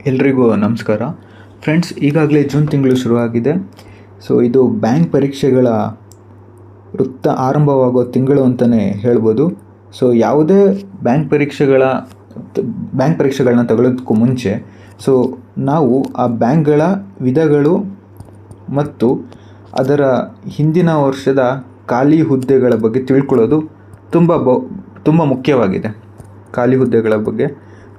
ಎಲ್ರಿಗೂ ನಮಸ್ಕಾರ ಫ್ರೆಂಡ್ಸ್. ಈಗಾಗಲೇ ಜೂನ್ ತಿಂಗಳು ಶುರುವಾಗಿದೆ. ಸೊ ಇದು ಬ್ಯಾಂಕ್ ಪರೀಕ್ಷೆಗಳ ವೃತ್ತ ಆರಂಭವಾಗೋ ತಿಂಗಳು ಅಂತಲೇ ಹೇಳ್ಬೋದು. ಸೊ ಯಾವುದೇ ಬ್ಯಾಂಕ್ ಪರೀಕ್ಷೆಗಳನ್ನ ತಗೊಳ್ಳೋದಕ್ಕೂ ಮುಂಚೆ ನಾವು ಆ ಬ್ಯಾಂಕ್ಗಳ ವಿಧಗಳು ಮತ್ತು ಅದರ ಹಿಂದಿನ ವರ್ಷದ ಖಾಲಿ ಹುದ್ದೆಗಳ ಬಗ್ಗೆ ತಿಳ್ಕೊಳ್ಳೋದು ತುಂಬ ಮುಖ್ಯವಾಗಿದೆ. ಖಾಲಿ ಹುದ್ದೆಗಳ ಬಗ್ಗೆ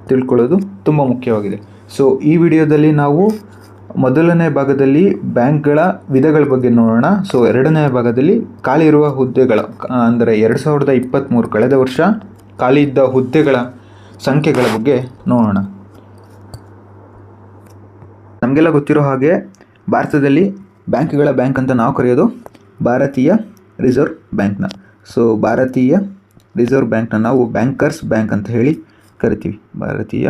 ತಿಳ್ಕೊಳ್ಳೋದು ತುಂಬ ಮುಖ್ಯವಾಗಿದೆ. ಸೊ ಈ ವಿಡಿಯೋದಲ್ಲಿ ನಾವು ಮೊದಲನೇ ಭಾಗದಲ್ಲಿ ಬ್ಯಾಂಕ್ಗಳ ವಿಧಗಳ ಬಗ್ಗೆ ನೋಡೋಣ. ಸೊ ಎರಡನೇ ಭಾಗದಲ್ಲಿ ಖಾಲಿ ಇರುವ ಹುದ್ದೆಗಳ ಅಂದರೆ 2023 ಕಳೆದ ವರ್ಷ ಖಾಲಿ ಇದ್ದ ಹುದ್ದೆಗಳ ಸಂಖ್ಯೆಗಳ ಬಗ್ಗೆ ನೋಡೋಣ. ನಮಗೆಲ್ಲ ಗೊತ್ತಿರೋ ಹಾಗೆ ಭಾರತದಲ್ಲಿ ಬ್ಯಾಂಕ್ಗಳ ಬ್ಯಾಂಕ್ ಅಂತ ನಾವು ಕರೆಯೋದು ಭಾರತೀಯ ರಿಸರ್ವ್ ಬ್ಯಾಂಕ್ನ. ಸೊ ಭಾರತೀಯ ರಿಸರ್ವ್ ಬ್ಯಾಂಕ್ನ ನಾವು ಬ್ಯಾಂಕರ್ಸ್ ಬ್ಯಾಂಕ್ ಅಂತ ಹೇಳಿ ಕರಿತೀವಿ. ಭಾರತೀಯ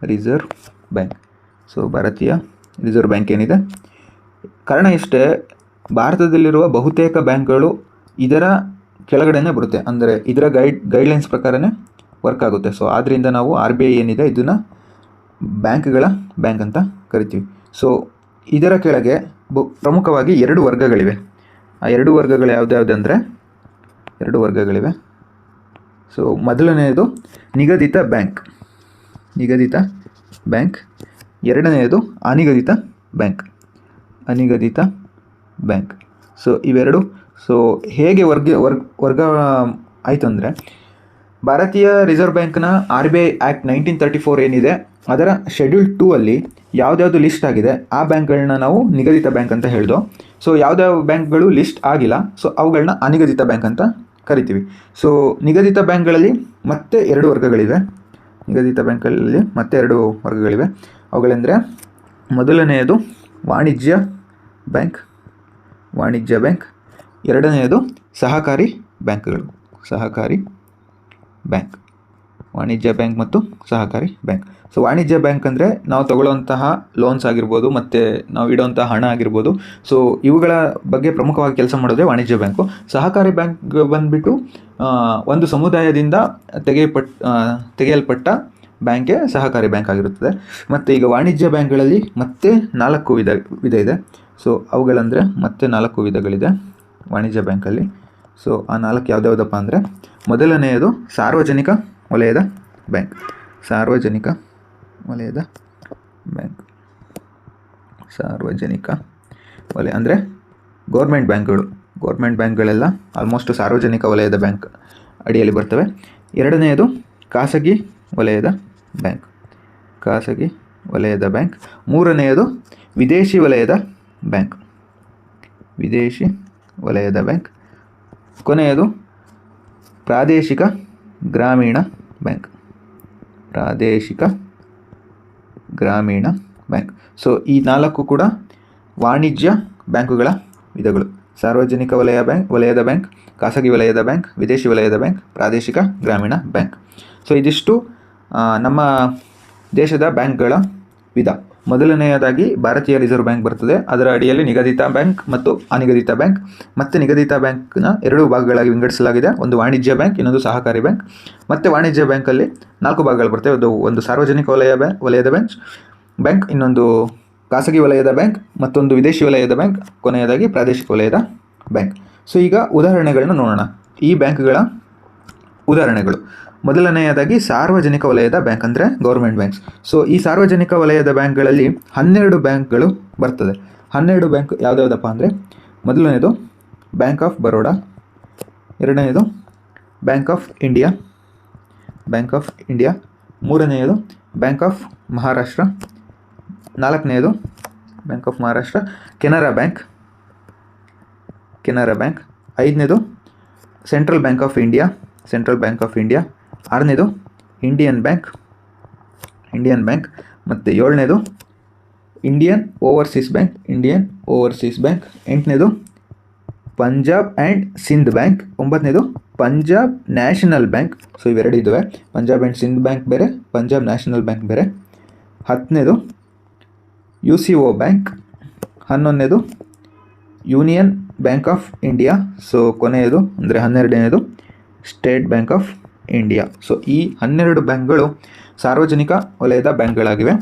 ರಿಸರ್ವ್ ಬ್ಯಾಂಕ್. ಸೊ ಭಾರತೀಯ ರಿಸರ್ವ್ ಬ್ಯಾಂಕ್ ಏನಿದೆ, ಕಾರಣ ಇಷ್ಟೇ, ಭಾರತದಲ್ಲಿರುವ ಬಹುತೇಕ ಬ್ಯಾಂಕ್ಗಳು ಇದರ ಕೆಳಗಡೆನೇ ಬರುತ್ತೆ, ಅಂದರೆ ಇದರ ಗೈಡ್ಲೈನ್ಸ್ ಪ್ರಕಾರನೇ ವರ್ಕ್ ಆಗುತ್ತೆ. ಸೊ ಆದ್ದರಿಂದ ನಾವು RBI ಏನಿದೆ ಇದನ್ನು ಬ್ಯಾಂಕ್ಗಳ ಬ್ಯಾಂಕ್ ಅಂತ ಕರಿತೀವಿ. ಸೊ ಇದರ ಕೆಳಗೆ ಪ್ರಮುಖವಾಗಿ 2 ವರ್ಗಗಳಿವೆ. ಆ 2 ವರ್ಗಗಳು ಯಾವುದ್ಯಾವುದಂದರೆ 2 ವರ್ಗಗಳಿವೆ. ಸೊ ಮೊದಲನೆಯದು ನಿಗದಿತ ಬ್ಯಾಂಕ್. ಎರಡನೆಯದು ಅನಿಗದಿತ ಬ್ಯಾಂಕ್. ಸೊ ಇವೆರಡು ಹೇಗೆ ವರ್ಗ ಆಯಿತು ಅಂದರೆ, ಭಾರತೀಯ ರಿಸರ್ವ್ ಬ್ಯಾಂಕ್ನ RBI ಆ್ಯಕ್ಟ್ 1934 ಏನಿದೆ ಅದರ ಶೆಡ್ಯೂಲ್ 2 ಅಲ್ಲಿ ಯಾವುದ್ಯಾವುದು ಲಿಸ್ಟ್ ಆಗಿದೆ ಆ ಬ್ಯಾಂಕ್ಗಳನ್ನ ನಾವು ನಿಗದಿತ ಬ್ಯಾಂಕ್ ಅಂತ ಹೇಳ್ದೋ. ಸೊ ಯಾವುದ್ಯಾವ ಬ್ಯಾಂಕ್ಗಳು ಲಿಸ್ಟ್ ಆಗಿಲ್ಲ, ಸೊ ಅವುಗಳನ್ನ ಅನಿಗದಿತ ಬ್ಯಾಂಕ್ ಅಂತ ಕರಿತೀವಿ. ಸೊ ನಿಗದಿತ ಬ್ಯಾಂಕ್ಗಳಲ್ಲಿ ಮತ್ತೆ 2 ವರ್ಗಗಳಿವೆ. ಅವುಗಳೆಂದರೆ, ಮೊದಲನೆಯದು ವಾಣಿಜ್ಯ ಬ್ಯಾಂಕ್. ಎರಡನೆಯದು ಸಹಕಾರಿ ಬ್ಯಾಂಕ್ಗಳು. ವಾಣಿಜ್ಯ ಬ್ಯಾಂಕ್ ಮತ್ತು ಸಹಕಾರಿ ಬ್ಯಾಂಕ್. ಸೊ ವಾಣಿಜ್ಯ ಬ್ಯಾಂಕ್ ಅಂದರೆ ನಾವು ತಗೊಳ್ಳುವಂತಹ ಲೋನ್ಸ್ ಆಗಿರ್ಬೋದು ಮತ್ತು ನಾವು ಇಡುವಂತಹ ಹಣ ಆಗಿರ್ಬೋದು. ಸೊ ಇವುಗಳ ಬಗ್ಗೆ ಪ್ರಮುಖವಾಗಿ ಕೆಲಸ ಮಾಡೋದೇ ವಾಣಿಜ್ಯ ಬ್ಯಾಂಕು. ಸಹಕಾರಿ ಬ್ಯಾಂಕ್ ಬಂದುಬಿಟ್ಟು ಒಂದು ಸಮುದಾಯದಿಂದ ತೆಗೆಯಲ್ಪಟ್ಟ ಬ್ಯಾಂಕೇ ಸಹಕಾರಿ ಬ್ಯಾಂಕ್ ಆಗಿರುತ್ತದೆ. ಮತ್ತು ಈಗ ವಾಣಿಜ್ಯ ಬ್ಯಾಂಕ್ಗಳಲ್ಲಿ ಮತ್ತೆ 4 ವಿಧ ಇದೆ. ಸೊ ಅವುಗಳಂದರೆ ಮತ್ತೆ 4 ವಿಧಗಳಿದೆ ವಾಣಿಜ್ಯ ಬ್ಯಾಂಕಲ್ಲಿ. ಸೊ ಆ 4 ಯಾವುದ್ಯಾವುದಪ್ಪ ಅಂದರೆ, ಮೊದಲನೆಯದು ಸಾರ್ವಜನಿಕ ವಲಯದ ಬ್ಯಾಂಕ್. ಸಾರ್ವಜನಿಕ ವಲಯ ಅಂದರೆ ಗೌರ್ಮೆಂಟ್ ಬ್ಯಾಂಕ್ಗಳೆಲ್ಲ ಆಲ್ಮೋಸ್ಟ್ ಸಾರ್ವಜನಿಕ ವಲಯದ ಬ್ಯಾಂಕ್ ಅಡಿಯಲ್ಲಿ ಬರ್ತವೆ. ಎರಡನೆಯದು ಖಾಸಗಿ ವಲಯದ ಬ್ಯಾಂಕ್. ಮೂರನೆಯದು ವಿದೇಶಿ ವಲಯದ ಬ್ಯಾಂಕ್. ಕೊನೆಯದು ಪ್ರಾದೇಶಿಕ ಗ್ರಾಮೀಣ ಬ್ಯಾಂಕ್. ಸೊ ಈ 4 ಕೂಡ ವಾಣಿಜ್ಯ ಬ್ಯಾಂಕುಗಳ ವಿಧಗಳು: ಸಾರ್ವಜನಿಕ ವಲಯದ ಬ್ಯಾಂಕ್, ಖಾಸಗಿ ವಲಯದ ಬ್ಯಾಂಕ್, ವಿದೇಶಿ ವಲಯದ ಬ್ಯಾಂಕ್, ಪ್ರಾದೇಶಿಕ ಗ್ರಾಮೀಣ ಬ್ಯಾಂಕ್. ಸೊ ಇದಿಷ್ಟು ನಮ್ಮ ದೇಶದ ಬ್ಯಾಂಕ್ಗಳ ವಿಧ. ಮೊದಲನೆಯದಾಗಿ ಭಾರತೀಯ ರಿಸರ್ವ್ ಬ್ಯಾಂಕ್ ಬರ್ತದೆ. ಅದರ ಅಡಿಯಲ್ಲಿ ನಿಗದಿತ ಬ್ಯಾಂಕ್ ಮತ್ತು ಅನಿಗದಿತ ಬ್ಯಾಂಕ್. ಮತ್ತು ನಿಗದಿತ ಬ್ಯಾಂಕ್ನ 2 ಭಾಗಗಳಾಗಿ ವಿಂಗಡಿಸಲಾಗಿದೆ. ಒಂದು ವಾಣಿಜ್ಯ ಬ್ಯಾಂಕ್, ಇನ್ನೊಂದು ಸಹಕಾರಿ ಬ್ಯಾಂಕ್. ಮತ್ತು ವಾಣಿಜ್ಯ ಬ್ಯಾಂಕಲ್ಲಿ 4 ಭಾಗಗಳು ಬರ್ತವೆ. ಒಂದು ಸಾರ್ವಜನಿಕ ವಲಯದ ಬ್ಯಾಂಕ್, ಇನ್ನೊಂದು ಖಾಸಗಿ ವಲಯದ ಬ್ಯಾಂಕ್, ಮತ್ತೊಂದು ವಿದೇಶಿ ವಲಯದ ಬ್ಯಾಂಕ್, ಕೊನೆಯದಾಗಿ ಪ್ರಾದೇಶಿಕ ವಲಯದ ಬ್ಯಾಂಕ್. ಸೊ ಈಗ ಉದಾಹರಣೆಗಳನ್ನು ನೋಡೋಣ. ಈ ಬ್ಯಾಂಕ್ಗಳ ಉದಾಹರಣೆಗಳು: ಮೊದಲನೆಯದಾಗಿ ಸಾರ್ವಜನಿಕ ವಲಯದ ಬ್ಯಾಂಕ್ ಅಂದರೆ ಗೌರ್ಮೆಂಟ್ ಬ್ಯಾಂಕ್ಸ್. ಸೊ ಈ ಸಾರ್ವಜನಿಕ ವಲಯದ ಬ್ಯಾಂಕ್ಗಳಲ್ಲಿ 12 ಬ್ಯಾಂಕ್ಗಳು ಬರ್ತದೆ. 12 ಬ್ಯಾಂಕ್ ಯಾವುದ್ಯಾವುದಪ್ಪ ಅಂದರೆ, ಮೊದಲನೇದು ಬ್ಯಾಂಕ್ ಆಫ್ ಬರೋಡಾ, ಎರಡನೆಯದು ಬ್ಯಾಂಕ್ ಆಫ್ ಇಂಡಿಯಾ, ಮೂರನೆಯದು ಬ್ಯಾಂಕ್ ಆಫ್ ಮಹಾರಾಷ್ಟ್ರ, ನಾಲ್ಕನೆಯದು bank of Maharashtra, Canara bank, ಐದನೇದು ಸೆಂಟ್ರಲ್ ಬ್ಯಾಂಕ್ ಆಫ್ ಇಂಡಿಯಾ, ಆರನೇದು ಇಂಡಿಯನ್ ಬ್ಯಾಂಕ್, ಮತ್ತು ಏಳನೇದು ಇಂಡಿಯನ್ ಓವರ್ಸೀಸ್ ಬ್ಯಾಂಕ್, ಎಂಟನೇದು ಪಂಜಾಬ್ ಆ್ಯಂಡ್ ಸಿಂಧ್ ಬ್ಯಾಂಕ್, ಒಂಬತ್ತನೇದು ಪಂಜಾಬ್ ನ್ಯಾಷನಲ್ ಬ್ಯಾಂಕ್. ಸೊ ಇವೆರಡು ಇದ್ದಾವೆ, ಪಂಜಾಬ್ ಆ್ಯಂಡ್ ಸಿಂಧ್ ಬ್ಯಾಂಕ್ ಬೇರೆ, ಪಂಜಾಬ್ ನ್ಯಾಷನಲ್ ಬ್ಯಾಂಕ್ ಬೇರೆ. ಹತ್ತನೇದು UCO ಬ್ಯಾಂಕ್, 11ನೇದು union bank of India. So ಕೊನೆಯದು ಅಂದರೆ 12ನೇದು state bank of India. So ಈ 12 ಬ್ಯಾಂಕ್ಗಳು ಸಾರ್ವಜನಿಕ ವಲಯದ ಬ್ಯಾಂಕ್ಗಳಾಗಿವೆ.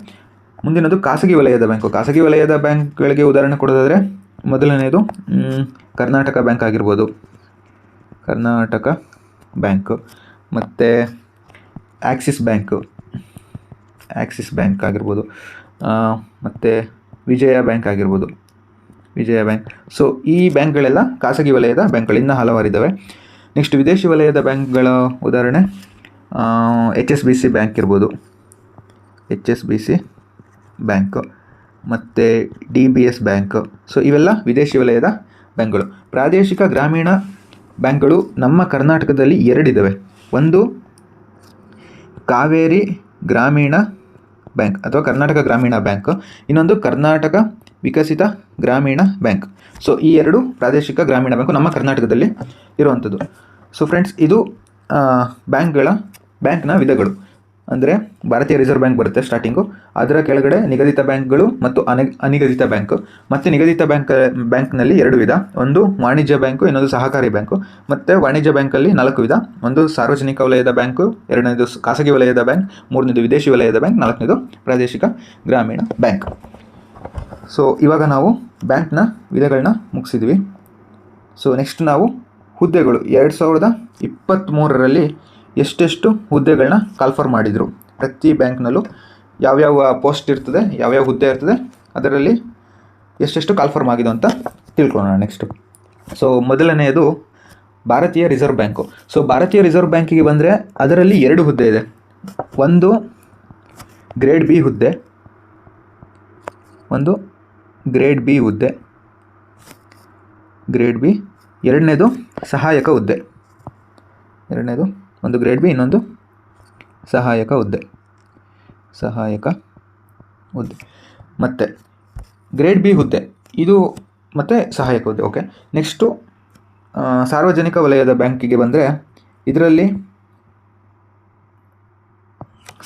ಮುಂದಿನದು ಖಾಸಗಿ ವಲಯದ ಬ್ಯಾಂಕು. ಖಾಸಗಿ ವಲಯದ ಬ್ಯಾಂಕ್ಗಳಿಗೆ ಉದಾಹರಣೆ ಕೊಡೋದಾದರೆ ಮೊದಲನೆಯದು ಕರ್ನಾಟಕ ಬ್ಯಾಂಕ್ ಆಗಿರ್ಬೋದು, ಕರ್ನಾಟಕ ಬ್ಯಾಂಕು. ಮತ್ತು ಆಕ್ಸಿಸ್ ಬ್ಯಾಂಕ್ ಆಗಿರ್ಬೋದು, ಮತ್ತು ವಿಜಯ ಬ್ಯಾಂಕ್ ಆಗಿರ್ಬೋದು, ವಿಜಯ ಬ್ಯಾಂಕ್. ಸೊ ಈ ಬ್ಯಾಂಕ್ಗಳೆಲ್ಲ ಖಾಸಗಿ ವಲಯದ ಬ್ಯಾಂಕ್ಗಳು. ಇನ್ನೂ ಹಲವಾರಿದ್ದಾವೆ. ನೆಕ್ಸ್ಟ್ ವಿದೇಶಿ ವಲಯದ ಬ್ಯಾಂಕ್ಗಳ ಉದಾಹರಣೆ HSBC ಬ್ಯಾಂಕ್ ಇರ್ಬೋದು, HSBC ಬ್ಯಾಂಕು, ಮತ್ತು DBS ಬ್ಯಾಂಕು. ಸೊ ಇವೆಲ್ಲ ವಿದೇಶಿ ವಲಯದ ಬ್ಯಾಂಕ್ಗಳು. ಪ್ರಾದೇಶಿಕ ಗ್ರಾಮೀಣ ಬ್ಯಾಂಕ್ಗಳು ನಮ್ಮ ಕರ್ನಾಟಕದಲ್ಲಿ ಎರಡಿದ್ದಾವೆ. ಒಂದು ಕಾವೇರಿ ಗ್ರಾಮೀಣ ಬ್ಯಾಂಕ್ ಅಥವಾ ಕರ್ನಾಟಕ ಗ್ರಾಮೀಣ ಬ್ಯಾಂಕ್, ಇನ್ನೊಂದು ಕರ್ನಾಟಕ ವಿಕಸಿತ ಗ್ರಾಮೀಣ ಬ್ಯಾಂಕ್. ಸೊ ಈ ಎರಡು ಪ್ರಾದೇಶಿಕ ಗ್ರಾಮೀಣ ಬ್ಯಾಂಕು ನಮ್ಮ ಕರ್ನಾಟಕದಲ್ಲಿ ಇರುವಂಥದ್ದು. ಸೊ ಫ್ರೆಂಡ್ಸ್, ಇದು ಬ್ಯಾಂಕ್ನ ವಿಧಗಳು. ಅಂದರೆ ಭಾರತೀಯ ರಿಸರ್ವ್ ಬ್ಯಾಂಕ್ ಬರುತ್ತೆ ಸ್ಟಾರ್ಟಿಂಗು, ಅದರ ಕೆಳಗಡೆ ನಿಗದಿತ ಬ್ಯಾಂಕ್ಗಳು ಮತ್ತು ಅನಿಗದಿತ ಬ್ಯಾಂಕು. ಮತ್ತು ನಿಗದಿತ ಬ್ಯಾಂಕ್ನಲ್ಲಿ ಎರಡು ವಿಧ, ಒಂದು ವಾಣಿಜ್ಯ ಬ್ಯಾಂಕು, ಇನ್ನೊಂದು ಸಹಕಾರಿ ಬ್ಯಾಂಕು. ಮತ್ತು ವಾಣಿಜ್ಯ ಬ್ಯಾಂಕಲ್ಲಿ 4 ವಿಧ, ಒಂದು ಸಾರ್ವಜನಿಕ ವಲಯದ ಬ್ಯಾಂಕು, ಎರಡನೇದು ಖಾಸಗಿ ವಲಯದ ಬ್ಯಾಂಕ್, ಮೂರನೇದು ವಿದೇಶಿ ವಲಯದ ಬ್ಯಾಂಕ್, ನಾಲ್ಕನೇದು ಪ್ರಾದೇಶಿಕ ಗ್ರಾಮೀಣ ಬ್ಯಾಂಕ್. ಸೊ ಇವಾಗ ನಾವು ಬ್ಯಾಂಕ್ನ ವಿಧಗಳನ್ನ ಮುಗಿಸಿದ್ವಿ. ಸೊ ನೆಕ್ಸ್ಟ್ ನಾವು ಹುದ್ದೆಗಳು 2023ರಲ್ಲಿ ಎಷ್ಟೆಷ್ಟು ಹುದ್ದೆಗಳನ್ನ ಕಾಲ್ಫರ್ ಮಾಡಿದರು, ಪ್ರತಿ ಬ್ಯಾಂಕ್ನಲ್ಲೂ ಯಾವ್ಯಾವ ಪೋಸ್ಟ್ ಇರ್ತದೆ, ಯಾವ್ಯಾವ ಹುದ್ದೆ ಇರ್ತದೆ, ಅದರಲ್ಲಿ ಎಷ್ಟೆಷ್ಟು ಕಾಲ್ಫರ್ಮ್ ಆಗಿದೆ ಅಂತ ತಿಳ್ಕೊಳ್ಳೋಣ ನೆಕ್ಸ್ಟು. ಸೊ ಮೊದಲನೆಯದು ಭಾರತೀಯ ರಿಸರ್ವ್ ಬ್ಯಾಂಕು. ಸೊ ಭಾರತೀಯ ರಿಸರ್ವ್ ಬ್ಯಾಂಕಿಗೆ ಬಂದರೆ ಅದರಲ್ಲಿ 2 ಹುದ್ದೆ ಇದೆ. ಒಂದು ಗ್ರೇಡ್ ಬಿ ಹುದ್ದೆ, ಗ್ರೇಡ್ ಬಿ. ಎರಡನೇದು ಸಹಾಯಕ ಹುದ್ದೆ. ಒಂದು ಗ್ರೇಡ್ ಬಿ, ಇನ್ನೊಂದು ಸಹಾಯಕ ಹುದ್ದೆ. ಮತ್ತು ಗ್ರೇಡ್ ಬಿ ಹುದ್ದೆ ಇದು ಮತ್ತು ಸಹಾಯಕ ಹುದ್ದೆ. ಓಕೆ. ನೆಕ್ಸ್ಟು ಸಾರ್ವಜನಿಕ ವಲಯದ ಬ್ಯಾಂಕಿಗೆ ಬಂದರೆ ಇದರಲ್ಲಿ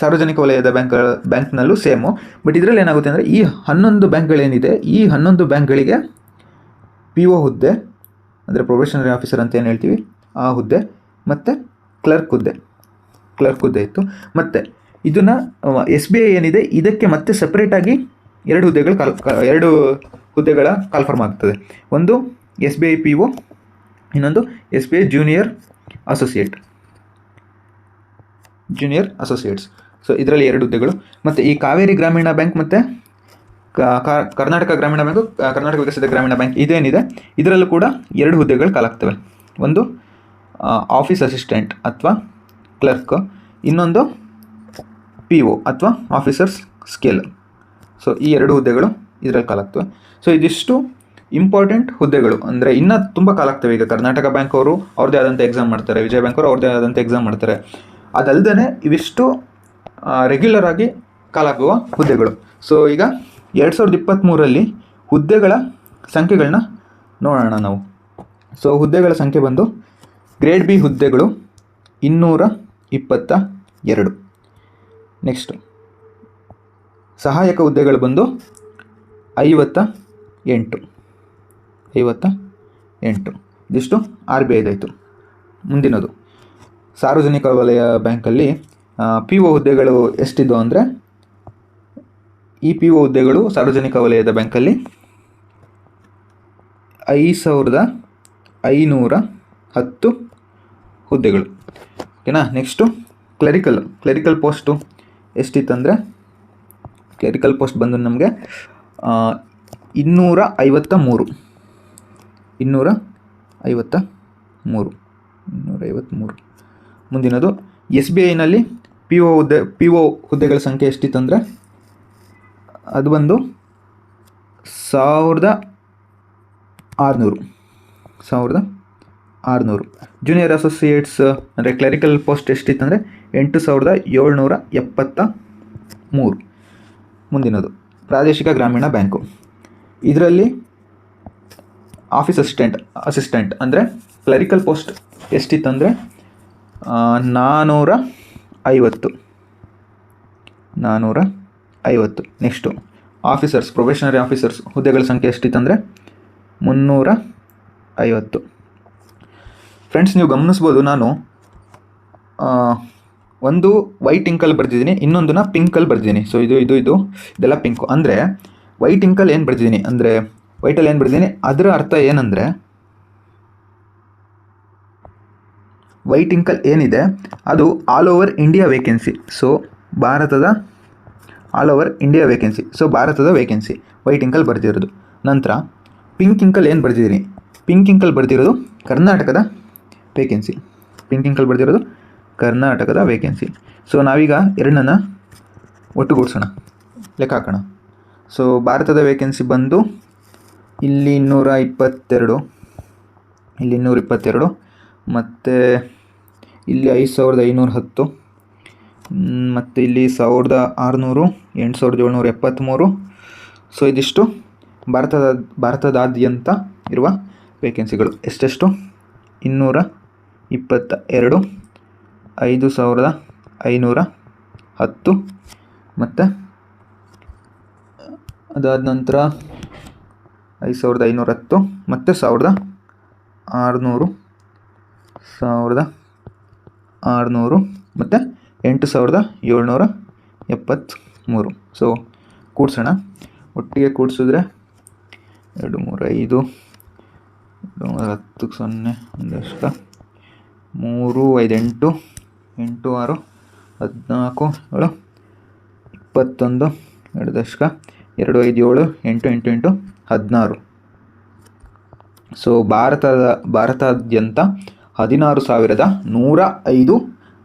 ಸಾರ್ವಜನಿಕ ವಲಯದ ಬ್ಯಾಂಕ್ನಲ್ಲೂ ಸೇಮು. ಬಟ್ ಇದರಲ್ಲಿ ಏನಾಗುತ್ತೆ ಅಂದರೆ ಈ 11 ಬ್ಯಾಂಕ್ಗಳೇನಿದೆ, ಈ 11 ಬ್ಯಾಂಕ್ಗಳಿಗೆ PO ಹುದ್ದೆ, ಅಂದರೆ ಪ್ರೊಬೇಷನರಿ ಆಫೀಸರ್ ಅಂತ ಏನು ಹೇಳ್ತೀವಿ ಆ ಹುದ್ದೆ, ಮತ್ತು ಕ್ಲರ್ಕ್ ಹುದ್ದೆ ಇತ್ತು. ಮತ್ತು ಇದನ್ನು SBI ಏನಿದೆ ಇದಕ್ಕೆ ಮತ್ತೆ ಸಪ್ರೇಟಾಗಿ 2 ಹುದ್ದೆಗಳ ಕಾಲ್ಫರ್ಮ್ ಆಗ್ತದೆ. ಒಂದು SBI PO, ಇನ್ನೊಂದು SBI ಜೂನಿಯರ್ ಅಸೋಸಿಯೇಟ್ಸ್. ಸೊ ಇದರಲ್ಲಿ 2 ಹುದ್ದೆಗಳು. ಮತ್ತು ಈ ಕಾವೇರಿ ಗ್ರಾಮೀಣ ಬ್ಯಾಂಕ್ ಮತ್ತು ಕರ್ನಾಟಕ ಗ್ರಾಮೀಣ ಬ್ಯಾಂಕು, ಕರ್ನಾಟಕ ವಿಕಸಿತ ಗ್ರಾಮೀಣ ಬ್ಯಾಂಕ್ ಇದೇನಿದೆ ಇದರಲ್ಲೂ ಕೂಡ 2 ಹುದ್ದೆಗಳು ಕಾಲಾಗ್ತವೆ. ಒಂದು ಆಫೀಸ್ ಅಸಿಸ್ಟೆಂಟ್ ಅಥವಾ ಕ್ಲರ್ಕ್, ಇನ್ನೊಂದು PO ಅಥವಾ ಆಫೀಸರ್ಸ್ ಸ್ಕೇಲ್. ಸೊ ಈ 2 ಹುದ್ದೆಗಳು ಇದರಲ್ಲಿ ಕಾಲಾಗ್ತವೆ. ಸೊ ಇದಿಷ್ಟು ಇಂಪಾರ್ಟೆಂಟ್ ಹುದ್ದೆಗಳು. ಅಂದರೆ ಇನ್ನೂ ತುಂಬ ಕಾಲಾಗ್ತವೆ. ಈಗ ಕರ್ನಾಟಕ ಬ್ಯಾಂಕ್ ಅವರು ಅವ್ರದ್ದೇ ಆದಂಥ ಎಕ್ಸಾಮ್ ಮಾಡ್ತಾರೆ, ವಿಜಯ ಬ್ಯಾಂಕ್ ಅವರು ಅವ್ರದ್ದೇ ಆದಂಥ ಎಕ್ಸಾಮ್ ಮಾಡ್ತಾರೆ. ಅದಲ್ಲದೆ ಇವಿಷ್ಟು ರೆಗ್ಯುಲರ್ ಆಗಿ ಕಾಲಾಗುವ ಹುದ್ದೆಗಳು. ಸೊ ಈಗ 2023ರಲ್ಲಿ ಹುದ್ದೆಗಳ ಸಂಖ್ಯೆಗಳನ್ನ ನೋಡೋಣ ನಾವು. ಸೊ ಹುದ್ದೆಗಳ ಸಂಖ್ಯೆ ಬಂದು ಗ್ರೇಡ್ ಬಿ ಹುದ್ದೆಗಳು 222. ನೆಕ್ಸ್ಟು ಸಹಾಯಕ ಹುದ್ದೆಗಳು ಬಂದು 58. ಇದಿಷ್ಟು RBI ಆಯಿತು. ಮುಂದಿನದು ಸಾರ್ವಜನಿಕ ವಲಯ ಬ್ಯಾಂಕಲ್ಲಿ PO ಹುದ್ದೆಗಳು ಎಷ್ಟಿದ್ದು ಅಂದರೆ ಈ PO ಹುದ್ದೆಗಳು ಸಾರ್ವಜನಿಕ ವಲಯದ ಬ್ಯಾಂಕಲ್ಲಿ 5510 ಹುದ್ದೆಗಳು. ಓಕೆನಾ. ನೆಕ್ಸ್ಟು ಕ್ಲರಿಕಲ್ ಪೋಸ್ಟು ಎಷ್ಟಿತ್ತಂದರೆ ಕ್ಲರಿಕಲ್ ಪೋಸ್ಟ್ ಬಂದು ನಮಗೆ 253. ಮುಂದಿನದು SBIನಲ್ಲಿ PO ಹುದ್ದೆಗಳ ಸಂಖ್ಯೆ ಎಷ್ಟಿತ್ತಂದರೆ ಅದು ಬಂದು 1600. ಜೂನಿಯರ್ ಅಸೋಸಿಯೇಟ್ಸ್ ಅಂದರೆ ಕ್ಲರಿಕಲ್ ಪೋಸ್ಟ್ ಎಷ್ಟಿತ್ತಂದರೆ 8773. ಮುಂದಿನದು ಪ್ರಾದೇಶಿಕ ಗ್ರಾಮೀಣ ಬ್ಯಾಂಕು. ಇದರಲ್ಲಿ ಆಫೀಸ್ ಅಸಿಸ್ಟೆಂಟ್ ಅಂದರೆ ಕ್ಲರಿಕಲ್ ಪೋಸ್ಟ್ ಎಷ್ಟಿತ್ತಂದರೆ 450. ನೆಕ್ಸ್ಟು ಆಫೀಸರ್ಸ್, ಪ್ರೊಬೇಷನರಿ ಆಫೀಸರ್ಸ್ ಹುದ್ದೆಗಳ ಸಂಖ್ಯೆ ಎಷ್ಟಿತ್ತಂದರೆ 350. ಫ್ರೆಂಡ್ಸ್, ನೀವು ಗಮನಿಸ್ಬೋದು, ನಾನು ಒಂದು ವೈಟ್ ಇಂಕಲ್ಲಿ ಬರ್ತಿದ್ದೀನಿ, ಇನ್ನೊಂದನ್ನ ಪಿಂಕಲ್ಲಿ ಬರ್ತಿದ್ದೀನಿ. ಸೊ ಇದೆಲ್ಲ ಪಿಂಕು. ಅಂದರೆ ವೈಟ್ ಇಂಕಲ್ಲಿ ಏನು ಬರ್ತಿದ್ದೀನಿ ಅಂದರೆ ವೈಟಲ್ಲಿ ಏನು ಬರ್ತಿದ್ದೀನಿ, ಅದರ ಅರ್ಥ ಏನಂದರೆ ವೈಟ್ ಇಂಕಲ್ ಏನಿದೆ ಅದು all over India vacancy. So all over India vacancy. So ಭಾರತದ ವೇಕೆನ್ಸಿ ವೈಟ್ ಇಂಕಲ್ ಬರ್ತಿರೋದು. ನಂತರ ಪಿಂಕ್ ಇಂಕಲ್ ಏನು ಬರ್ತಿದ್ದೀನಿ, ಪಿಂಕ್ ಇಂಕಲ್ ಬರ್ತಿರೋದು ಕರ್ನಾಟಕದ ವೇಕೆನ್ಸಿ. ಪಿಂಕ್ ಇಂಕಲ್ ಬರ್ತಿರೋದು ಕರ್ನಾಟಕದ ವೇಕೆನ್ಸಿ. ಸೊ ನಾವೀಗ ಎರಡನ್ನ ಒಟ್ಟುಗೂಡಿಸೋಣ, ಲೆಕ್ಕ ಹಾಕೋಣ. ಸೊ ಭಾರತದ ವೇಕೆನ್ಸಿ ಬಂದು ಇಲ್ಲಿ 222, ಇಲ್ಲಿ 222, ಮತ್ತು ಇಲ್ಲಿ 5510, ಮತ್ತು ಇಲ್ಲಿ 1600, 8773. ಸೊ ಇದಿಷ್ಟು ಭಾರತದಾದ್ಯಂತ ಇರುವ ವೇಕೆನ್ಸಿಗಳು. ಎಷ್ಟೆಷ್ಟು? 222, 5510, ಮತ್ತು ಅದಾದ ನಂತರ 5510 ಮತ್ತು 1600 ಮತ್ತು 8773. ಸೊ ಕೂಡಿಸೋಣ. ಒಟ್ಟಿಗೆ ಕೂಡಿಸಿದ್ರೆ 2 3 5 10 0 1 ದಶಕ 3 5 8 8 6 14 7 21 2 ದಶಕ 2 5 7 8 8 8 16. ಸೊ ಭಾರತಾದ್ಯಂತ 16,105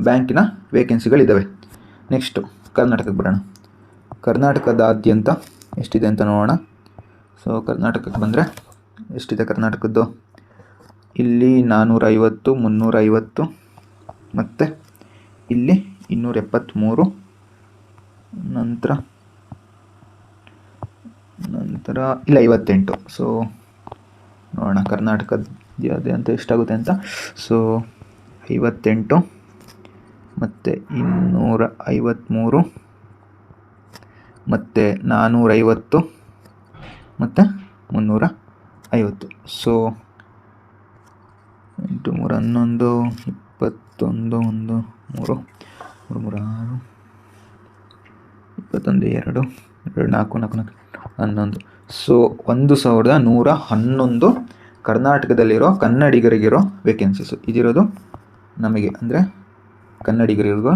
ಬ್ಯಾಂಕಿನ ವೇಕೆನ್ಸಿಗಳಿದ್ದಾವೆ. ನೆಕ್ಸ್ಟು ಕರ್ನಾಟಕಕ್ಕೆ ಬರೋಣ. ಕರ್ನಾಟಕದಾದ್ಯಂತ ಎಷ್ಟಿದೆ ಅಂತ ನೋಡೋಣ. ಸೊ ಕರ್ನಾಟಕಕ್ಕೆ ಬಂದರೆ ಎಷ್ಟಿದೆ ಕರ್ನಾಟಕದ್ದು? ಇಲ್ಲಿ 450, 350, ಮತ್ತು ಇಲ್ಲಿ 273, ನಂತರ ಇಲ್ಲಿ 58. ಸೊ ನೋಡೋಣ ಕರ್ನಾಟಕದಾದ್ಯಂತ ಎಷ್ಟಾಗುತ್ತೆ ಅಂತ. ಸೊ 58 ಮತ್ತು 253 ಮತ್ತು 450 ಮತ್ತು 350. ಸೊ 8 3 11 21 1 3 3 6 21 2 2 4 4 11. ಸೊ 1111 ಕರ್ನಾಟಕದಲ್ಲಿರೋ ಕನ್ನಡಿಗರಿಗಿರೋ ವೇಕೆನ್ಸೀಸು ಇದಿರೋದು ನಮಗೆ. ಅಂದರೆ ಕನ್ನಡಿಗರಿಗಿರೋ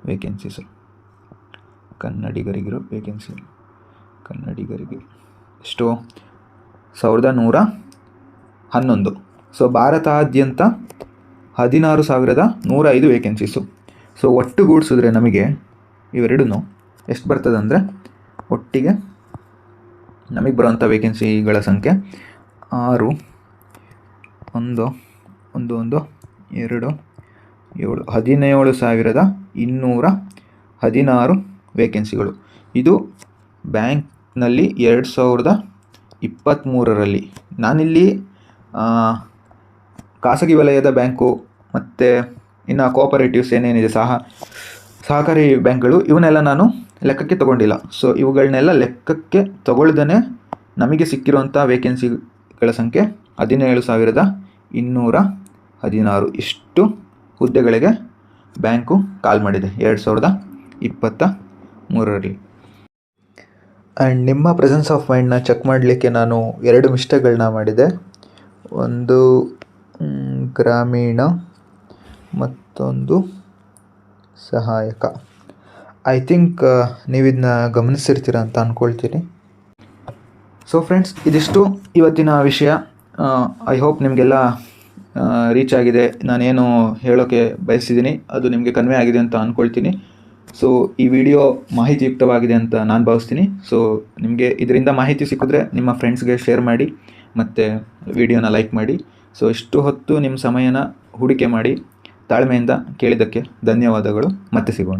ವೇಕೆನ್ಸೀಸು, ಕನ್ನಡಿಗರಿಗೆ ಎಷ್ಟು? 1111. ಸೊ ಭಾರತಾದ್ಯಂತ 16,105 ವೇಕೆನ್ಸೀಸು. ಸೊ ಒಟ್ಟುಗೂಡಿಸಿದ್ರೆ ನಮಗೆ ಇವೆರಡೂ ಎಷ್ಟು ಬರ್ತದೆ ಅಂದರೆ ಒಟ್ಟಿಗೆ ನಮಗೆ ಬರುವಂಥ ವೇಕೆನ್ಸಿಗಳ ಸಂಖ್ಯೆ 6 1 1 1 2 7 17,216 ವೇಕೆನ್ಸಿಗಳು. ಇದು ಬ್ಯಾಂಕ್ನಲ್ಲಿ 2023ರಲ್ಲಿ. ನಾನಿಲ್ಲಿ ಖಾಸಗಿ ವಲಯದ ಬ್ಯಾಂಕು ಮತ್ತು ಇನ್ನು ಕೋಆಪರೇಟಿವ್ಸ್ ಏನೇನಿದೆ, ಸಹಕಾರಿ ಬ್ಯಾಂಕ್ಗಳು, ಇವನ್ನೆಲ್ಲ ನಾನು ಲೆಕ್ಕಕ್ಕೆ ತಗೊಂಡಿಲ್ಲ. ಸೊ ಇವುಗಳನ್ನೆಲ್ಲ ಲೆಕ್ಕಕ್ಕೆ ತಗೊಳ್ದೇ ನಮಗೆ ಸಿಕ್ಕಿರುವಂಥ ವೇಕೆನ್ಸಿಗಳ ಸಂಖ್ಯೆ 17,216. ಇಷ್ಟು ಹುದ್ದೆಗಳಿಗೆ ಬ್ಯಾಂಕು ಕಾಲ್ ಮಾಡಿದೆ 2023ರಲ್ಲಿ. ಆ್ಯಂಡ್ ನಿಮ್ಮ ಪ್ರೆಸೆನ್ಸ್ ಆಫ್ ಮೈಂಡ್ನ ಚೆಕ್ ಮಾಡಲಿಕ್ಕೆ ನಾನು 2 ಮಿಸ್ಟೇಕ್ಗಳನ್ನ ಮಾಡಿದೆ. ಒಂದು ಗ್ರಾಮೀಣ, ಮತ್ತೊಂದು ಸಹಾಯಕ. ಐ ಥಿಂಕ್ ನೀವಿದನ್ನ ಗಮನಿಸಿರ್ತೀರ ಅಂತ ಅಂದ್ಕೊಳ್ತೀನಿ. ಸೊ ಫ್ರೆಂಡ್ಸ್, ಇದಿಷ್ಟು ಇವತ್ತಿನ ವಿಷಯ. ಐ ಹೋಪ್ ನಿಮಗೆಲ್ಲ ರೀಚ್ ಆಗಿದೆ. ನಾನೇನು ಹೇಳೋಕ್ಕೆ ಬಯಸಿದ್ದೀನಿ ಅದು ನಿಮಗೆ ಕನ್ವೆ ಆಗಿದೆ ಅಂತ ಅಂದ್ಕೊಳ್ತೀನಿ. ಸೊ ಈ ವಿಡಿಯೋ ಮಾಹಿತಿಯುಕ್ತವಾಗಿದೆ ಅಂತ ನಾನು ಭಾವಿಸ್ತೀನಿ. ಸೊ ನಿಮಗೆ ಇದರಿಂದ ಮಾಹಿತಿ ಸಿಕ್ಕಿದ್ರೆ ನಿಮ್ಮ ಫ್ರೆಂಡ್ಸ್ಗೆ ಶೇರ್ ಮಾಡಿ ಮತ್ತು ವಿಡಿಯೋನ ಲೈಕ್ ಮಾಡಿ. ಸೊ ಇಷ್ಟು ಹೊತ್ತು ನಿಮ್ಮ ಸಮಯನ ಹೂಡಿಕೆ ಮಾಡಿ ತಾಳ್ಮೆಯಿಂದ ಕೇಳಿದ್ದಕ್ಕೆ ಧನ್ಯವಾದಗಳು. ಮತ್ತೆ ಸಿಗೋಣ.